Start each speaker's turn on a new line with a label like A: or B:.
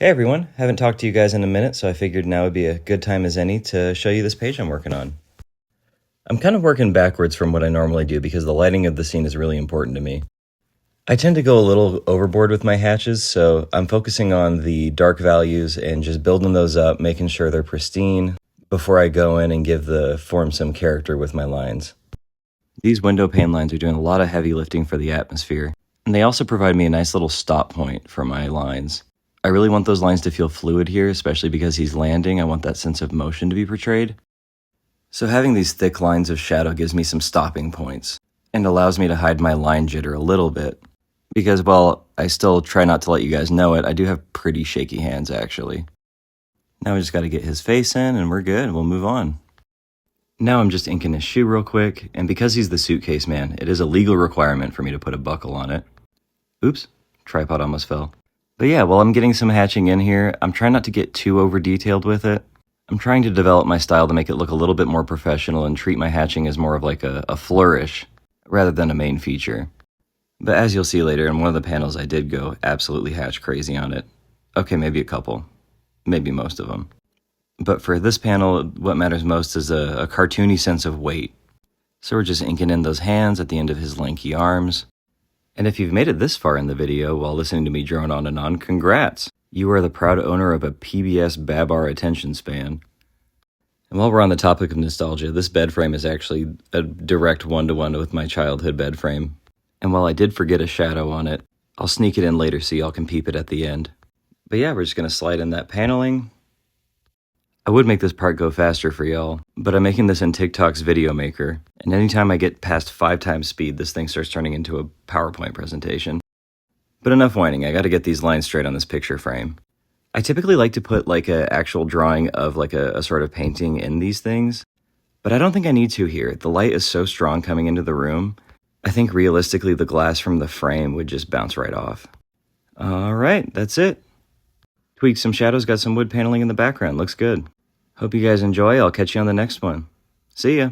A: Hey everyone, haven't talked to you guys in a minute, so I figured now would be a good time as any to show you this page I'm working on. I'm kind of working backwards from what I normally do because the lighting of the scene is really important to me. I tend to go a little overboard with my hatches, so I'm focusing on the dark values and just building those up, making sure they're pristine before I go in and give the form some character with my lines. These window pane lines are doing a lot of heavy lifting for the atmosphere, and they also provide me a nice little stop point for my lines. I really want those lines to feel fluid here, especially because he's landing. I want that sense of motion to be portrayed. So having these thick lines of shadow gives me some stopping points and allows me to hide my line jitter a little bit. Because while I still try not to let you guys know it, I do have pretty shaky hands actually. Now we just got to get his face in and we're good. We'll move on. Now I'm just inking his shoe real quick, and because he's the suitcase man, it is a legal requirement for me to put a buckle on it. Oops, tripod almost fell. But yeah, while I'm getting some hatching in here, I'm trying not to get too over detailed with it. I'm trying to develop my style to make it look a little bit more professional and treat my hatching as more of like a flourish rather than a main feature. But as you'll see later, in one of the panels I did go absolutely hatch crazy on it. Okay, maybe a couple. Maybe most of them. But for this panel, what matters most is a cartoony sense of weight. So we're just inking in those hands at the end of his lanky arms. And if you've made it this far in the video while listening to me drone on and on, congrats! You are the proud owner of a PBS Babar attention span. And while we're on the topic of nostalgia, this bed frame is actually a direct one-to-one with my childhood bed frame. And while I did forget a shadow on it, I'll sneak it in later so y'all can peep it at the end. But yeah, we're just going to slide in that paneling. I would make this part go faster for y'all, but I'm making this in TikTok's Video Maker, and anytime I get past 5 times speed, this thing starts turning into a PowerPoint presentation. But enough whining, I gotta get these lines straight on this picture frame. I typically like to put like an actual drawing of like a sort of painting in these things, but I don't think I need to here. The light is so strong coming into the room, I think realistically the glass from the frame would just bounce right off. Alright, that's it. Tweaked some shadows, got some wood paneling in the background, looks good. Hope you guys enjoy, I'll catch you on the next one. See ya!